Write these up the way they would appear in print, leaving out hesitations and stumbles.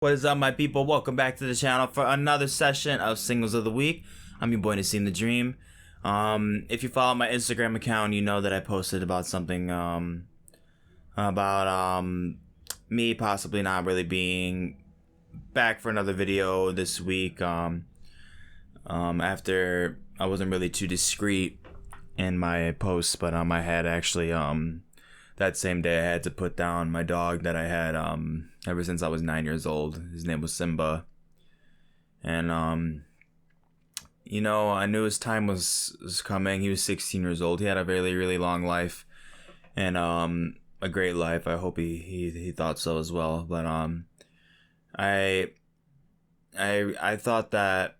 What is up, my people? Welcome back to the channel for another session of Singles of the Week. I'm your boy Nassim the Dream. If you follow my Instagram account, you know that I posted about something about me possibly not really being back for another video this week. After I wasn't really too discreet in my posts, but I had actually that same day I had to put down my dog that I had ever since I was 9 years old. His name was Simba. And you know, I knew his time was coming. He was 16 years old. He had a really, really long life and a great life. I hope he thought so as well. But I thought that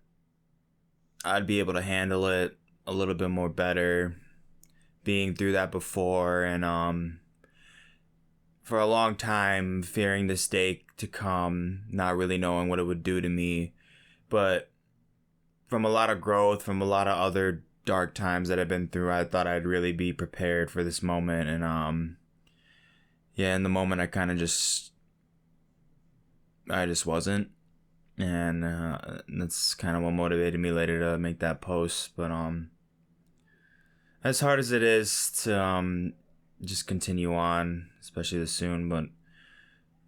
I'd be able to handle it a little bit more better, being through that before, and for a long time fearing this day to come, not really knowing what it would do to me. But from a lot of growth, from a lot of other dark times that I've been through, I thought I'd really be prepared for this moment. And yeah, in the moment I just wasn't. And that's kind of what motivated me later to make that post. But as hard as it is to just continue on, especially this soon, but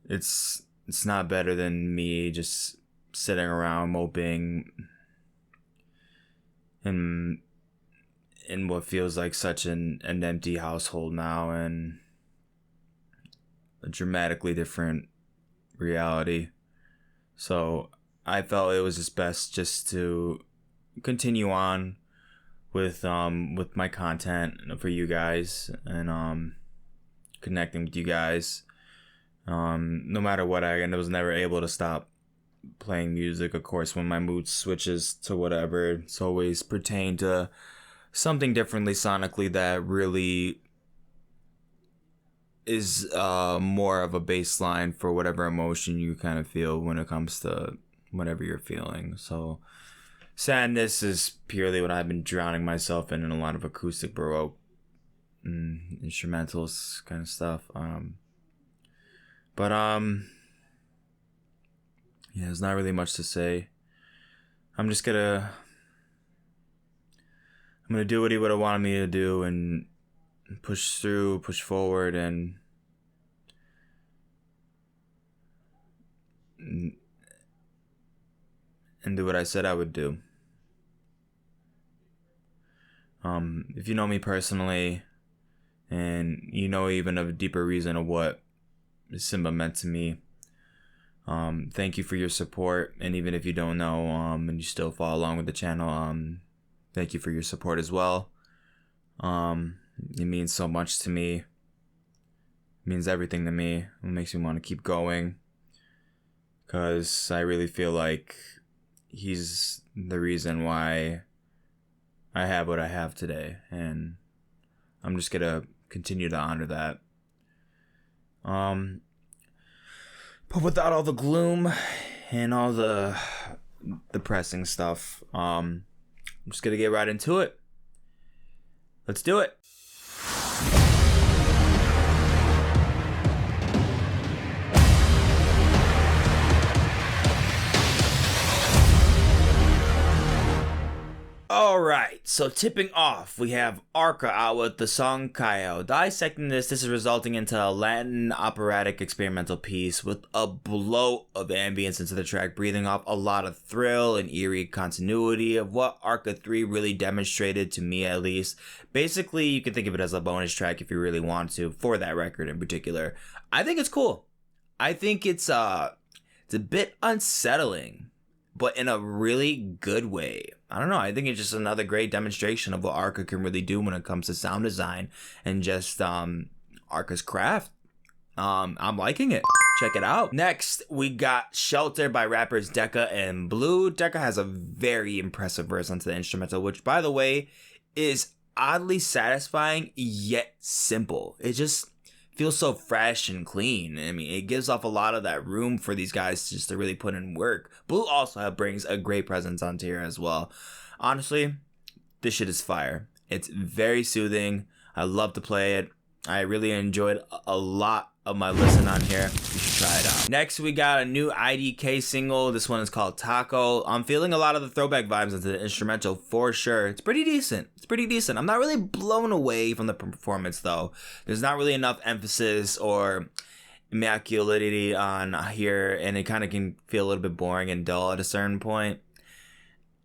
it's not better than me just sitting around moping in what feels like such an empty household now, and a dramatically different reality. So I felt it was just best just to continue on with my content for you guys, and connecting with you guys. No matter what, I was never able to stop playing music. Of course, when my mood switches to whatever, it's always pertained to something differently sonically that really is more of a baseline for whatever emotion you kind of feel when it comes to whatever you're feeling. So sadness is purely what I've been drowning myself in a lot of acoustic baroque instrumentals kind of stuff. But yeah, there's not really much to say. I'm gonna do what he would have wanted me to do and push through, push forward, and do what I said I would do. If you know me personally, and you know even a deeper reason of what Simba meant to me, thank you for your support. And even if you don't know, and you still follow along with the channel, thank you for your support as well. It means so much to me. It means everything to me. It makes me want to keep going, because I really feel like he's the reason why I have what I have today, and I'm just gonna continue to honor that. But without all the gloom and all the depressing stuff, I'm just gonna get right into it. Let's do it. Alright, so tipping off, we have Arka Out with the song Cayó. Dissecting this is resulting into a Latin operatic experimental piece with a bloat of ambience into the track, breathing off a lot of thrill and eerie continuity of what Arca 3 really demonstrated, to me at least. Basically, you can think of it as a bonus track if you really want to, for that record in particular. I think it's cool. I think it's a bit unsettling, but in a really good way. I don't know, I think it's just another great demonstration of what Arca can really do when it comes to sound design and just Arca's craft. I'm liking it. Check it out. Next, we got Shelter by rappers Deca and Blu. Deca has a very impressive verse onto the instrumental, which, by the way, is oddly satisfying yet simple. It just feels so fresh and clean. I mean, it gives off a lot of that room for these guys just to really put in work. Blu also brings a great presence onto here as well. Honestly, this shit is fire. It's very soothing. I love to play it. I really enjoyed a lot of my listen on here. You should try it out. Next, we got a new IDK single. This one is called Taco. I'm feeling a lot of the throwback vibes into the instrumental for sure. It's pretty decent. I'm not really blown away from the performance though. There's not really enough emphasis or immaculately on here, and it kind of can feel a little bit boring and dull at a certain point.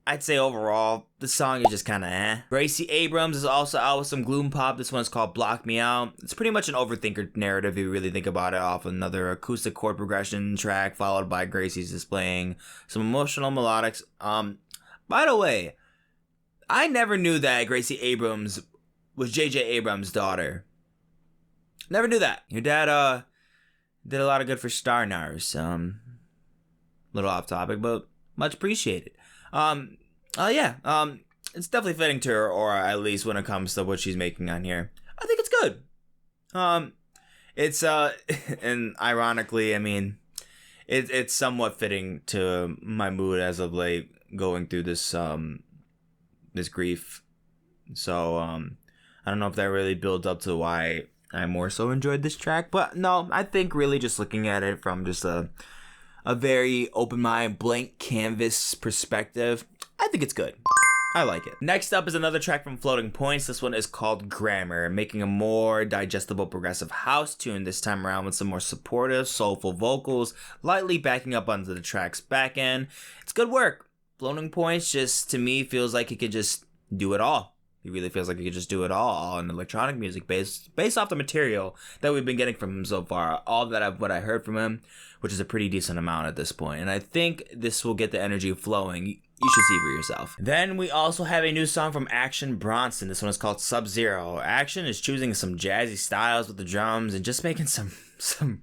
I'd say overall, the song is just kind of eh. Gracie Abrams is also out with some gloom pop. This one's called Block Me Out. It's pretty much an overthinker narrative if you really think about it, off another acoustic chord progression track followed by Gracie's displaying some emotional melodics. By the way, I never knew that Gracie Abrams was J.J. Abrams' daughter. Never knew that. Your dad did a lot of good for Star Nars. Little off topic, but much appreciated. It's definitely fitting to her aura, at least when it comes to what she's making on here. I think it's good. And ironically, I mean, it's somewhat fitting to my mood as of late, going through this grief. So, I don't know if that really builds up to why I more so enjoyed this track, but no, I think really just looking at it from just a very open mind, blank canvas perspective, I think it's good. I like it. Next up is another track from Floating Points. This one is called Grammar, making a more digestible progressive house tune this time around with some more supportive, soulful vocals, lightly backing up onto the track's back end. It's good work. Floating Points just, to me, feels like he could just do it all. He really feels like he could just do it all in electronic music based off the material that we've been getting from him so far. All that what I heard from him, which is a pretty decent amount at this point. And I think this will get the energy flowing. You should see for yourself. Then we also have a new song from Action Bronson. This one is called Subzero. Action is choosing some jazzy styles with the drums and just making some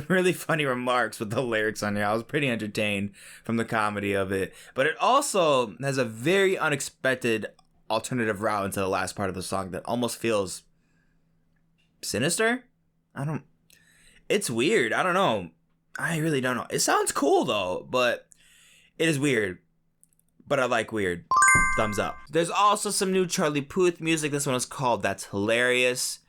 really funny remarks with the lyrics on here. I was pretty entertained from the comedy of it. But it also has a very unexpected alternative route into the last part of the song that almost feels sinister. It's weird. I don't know. I really don't know. It sounds cool though, but it is weird. But I like weird. Thumbs up. There's also some new Charlie Puth music. This one is called That's Hilarious.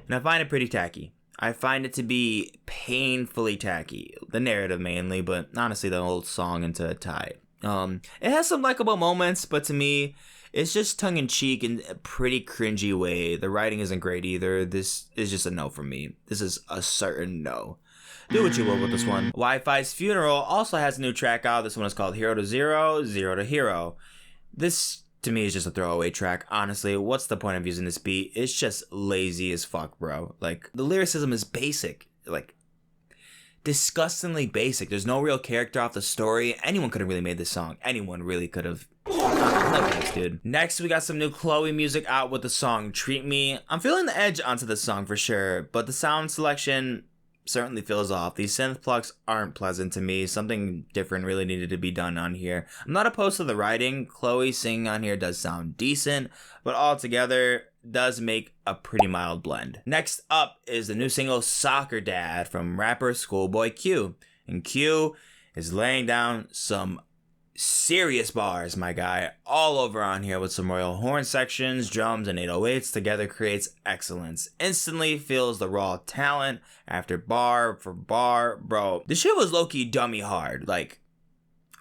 And I find it pretty tacky. I find it to be painfully tacky. The narrative mainly, but honestly the whole song into a tie. It has some likable moments, but to me, it's just tongue-in-cheek in a pretty cringy way. The writing isn't great either. This is just a no for me. This is a certain no. Do what you will with this one. Wifi's Funeral also has a new track out. This one is called Hero to Zero, Zero to Hero. This, to me, is just a throwaway track. Honestly, what's the point of using this beat? It's just lazy as fuck, bro. Like, the lyricism is basic. Like, disgustingly basic. There's no real character off the story. Anyone could have really made this song. Anyone really could have. No thanks, dude. Next, we got some new Chlöe music out with the song Treat Me. I'm feeling the edge onto this song for sure, but the sound selection certainly feels off. These synth plucks aren't pleasant to me. Something different really needed to be done on here. I'm not opposed to the writing. Chlöe singing on here does sound decent, but altogether does make a pretty mild blend. Next up is the new single Soccer Dad from rapper ScHoolboy Q. And Q is laying down some serious bars, my guy, all over on here with some royal horn sections, drums, and 808s. Together creates excellence. Instantly feels the raw talent after bar for bar. Bro, this shit was low-key dummy hard. Like,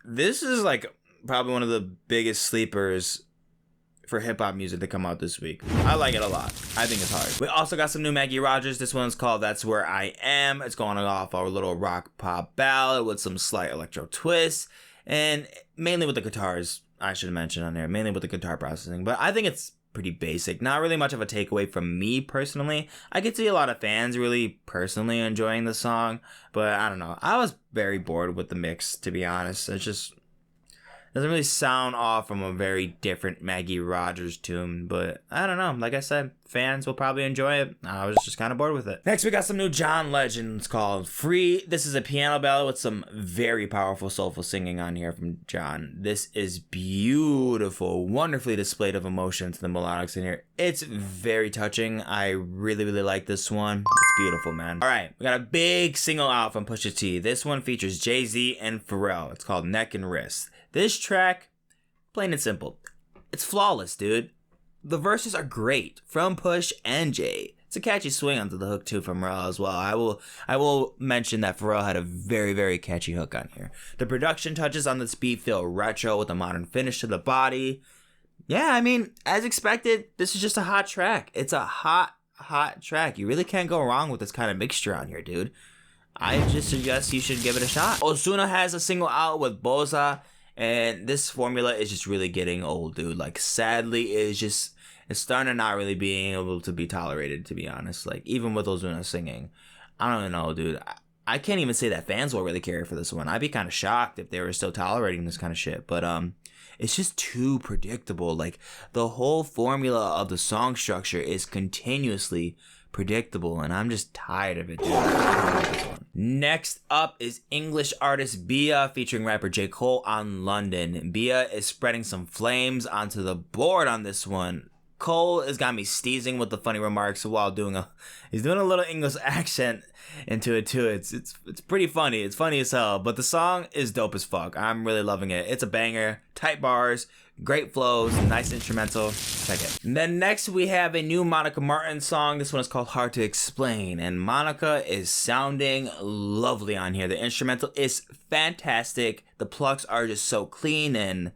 this is like probably one of the biggest sleepers for hip-hop music to come out this week. I like it a lot. I think it's hard. We also got some new Maggie Rogers. This one's called That's Where I Am. It's going off our little rock pop ballad with some slight electro twists. And mainly with the guitars, I should mention on there, mainly with the guitar processing. But I think it's pretty basic. Not really much of a takeaway from me personally. I could see a lot of fans really personally enjoying the song. But I don't know. I was very bored with the mix, to be honest. It just doesn't really sound off from a very different Maggie Rogers tune. But I don't know. Like I said, fans will probably enjoy it. I was just kind of bored with it. Next, we got some new John Legends called Free. This is a piano ballad with some very powerful, soulful singing on here from John. This is beautiful, wonderfully displayed of emotion to the melodics in here. It's very touching. I really, really like this one. It's beautiful, man. All right, we got a big single out from Pusha T. This one features Jay-Z and Pharrell. It's called Neck and Wrist. This track, plain and simple, it's flawless, dude. The verses are great from Push and Jay. It's a catchy swing onto the hook too from Pharrell as well. I will mention that Pharrell had a very, very catchy hook on here. The production touches on this beat feel retro with a modern finish to the body. Yeah, I mean, as expected, this is just a hot track. It's a hot track. You really can't go wrong with this kind of mixture on here, dude. I just suggest you should give it a shot. Osuna has a single out with Boza, and this formula is just really getting old, dude. Like, sadly, it's starting to not really being able to be tolerated, to be honest. Like, even with Osuna singing. I don't know, dude. I can't even say that fans will really care for this one. I'd be kind of shocked if they were still tolerating this kind of shit. But, it's just too predictable. Like, the whole formula of the song structure is continuously predictable, and I'm just tired of it, dude. This one. Next up is English artist Bia featuring rapper J. Cole on London. Bia is spreading some flames onto the board on this one. Cole has got me steezing with the funny remarks while he's doing a little English accent into it too. It's pretty funny. It's funny as hell, but the song is dope as fuck. I'm really loving it. It's a banger, tight bars, great flows, nice instrumental. Check it. And then next we have a new Monica Martin song. This one is called Hard to Explain, and Monica is sounding lovely on here. The instrumental is fantastic. The plucks are just so clean and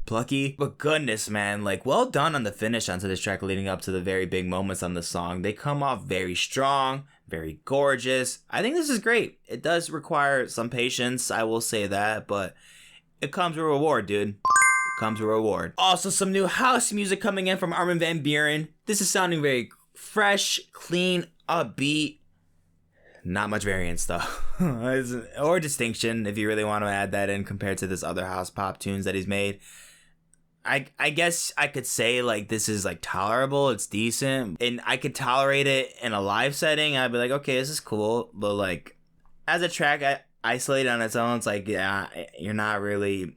plucky. But goodness, man, like, well done on the finish onto this track leading up to the very big moments on the song. They come off very strong, very gorgeous. I think this is great. It does require some patience, I will say that, but it comes with a reward, dude. It comes with a reward. Also, some new house music coming in from Armin van Buuren. This is sounding very fresh, clean, upbeat. Not much variance though, or distinction if you really want to add that in compared to this other house pop tunes that he's made. I guess I could say like this is like tolerable, it's decent, and I could tolerate it in a live setting. I'd be like, okay, this is cool, but like as a track isolated on its own, it's like, yeah, you're not really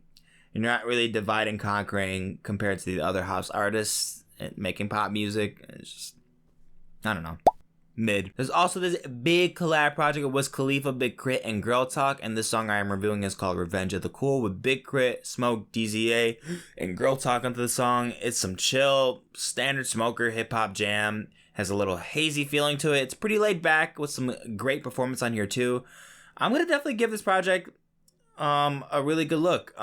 divide and conquering compared to the other house artists making pop music. It's just, I don't know. Mid. There's also this big collab project with Wiz Khalifa, Big K.R.I.T, and Girl Talk, and this song I am reviewing is called Revenge of the Cool with Big K.R.I.T, Smoke, DZA, and Girl Talk onto the song. It's some chill, standard smoker hip-hop jam, has a little hazy feeling to it. It's pretty laid back with some great performance on here too. I'm gonna definitely give this project a really good look.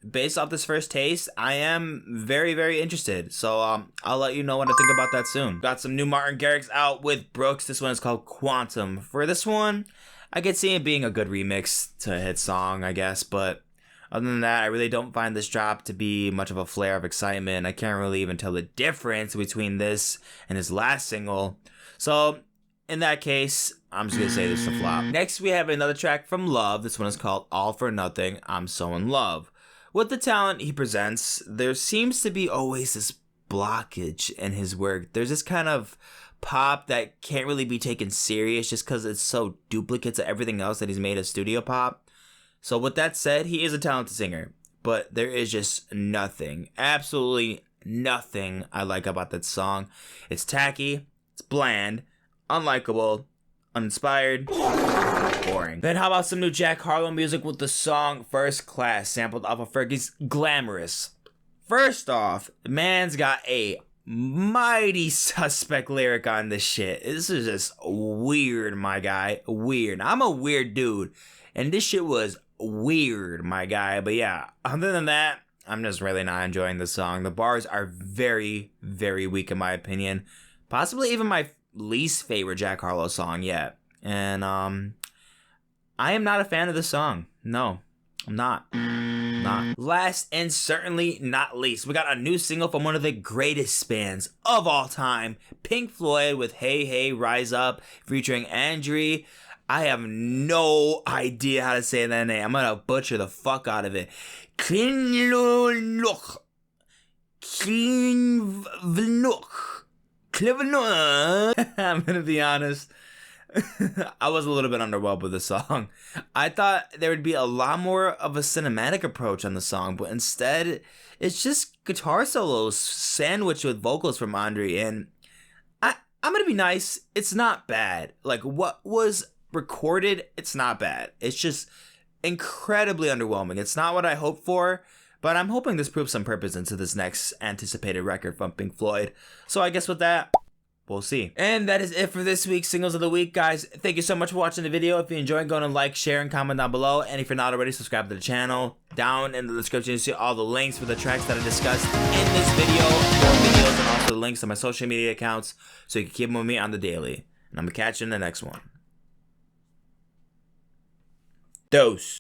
Based off this first taste, I am very, very interested. So I'll let you know what I think about that soon. Got some new Martin Garrix out with Brooks. This one is called Quantum. For this one, I could see it being a good remix to a hit song, I guess, but other than that, I really don't find this drop to be much of a flare of excitement. I can't really even tell the difference between this and his last single. So in that case, I'm just gonna say this is a flop. Next, we have another track from Lauv. This one is called All for Nothing, I'm So in Love. With the talent he presents, there seems to be always this blockage in his work. There's this kind of pop that can't really be taken serious just because it's so duplicate to everything else that he's made as studio pop. So with that said, he is a talented singer, but there is just nothing, absolutely nothing I like about that song. It's tacky, it's bland, unlikable, uninspired, boring. Then how about some new Jack Harlow music with the song First Class, sampled off of Fergie's Glamorous. First off, the man's got a mighty suspect lyric on this shit. This is just weird, my guy. Weird. I'm a weird dude, and this shit was weird, my guy. But yeah, other than that, I'm just really not enjoying the song. The bars are very, very weak in my opinion. Possibly even my least favorite Jack Harlow song yet. And I am not a fan of this song. No, I'm not. Last and certainly not least, we got a new single from one of the greatest bands of all time, Pink Floyd, with Hey Hey Rise Up featuring Andriy. I have no idea how to say that name. I'm gonna butcher the fuck out of it. Khlyvnyuk. I'm gonna be honest. I was a little bit underwhelmed with the song. I thought there would be a lot more of a cinematic approach on the song, but instead, it's just guitar solos sandwiched with vocals from Andriy, and I'm gonna be nice. It's not bad. Like, what was recorded, it's not bad. It's just incredibly underwhelming. It's not what I hoped for, but I'm hoping this proves some purpose into this next anticipated record from Pink Floyd. So I guess with that, we'll see. And that is it for this week's Singles of the Week, guys. Thank you so much for watching the video. If you enjoyed, go and like, share, and comment down below. And if you're not already, subscribe to the channel. Down in the description, you see all the links for the tracks that I discussed in this video, more videos, and also the links to my social media accounts, so you can keep them with me on the daily. And I'm gonna catch you in the next one. Dose.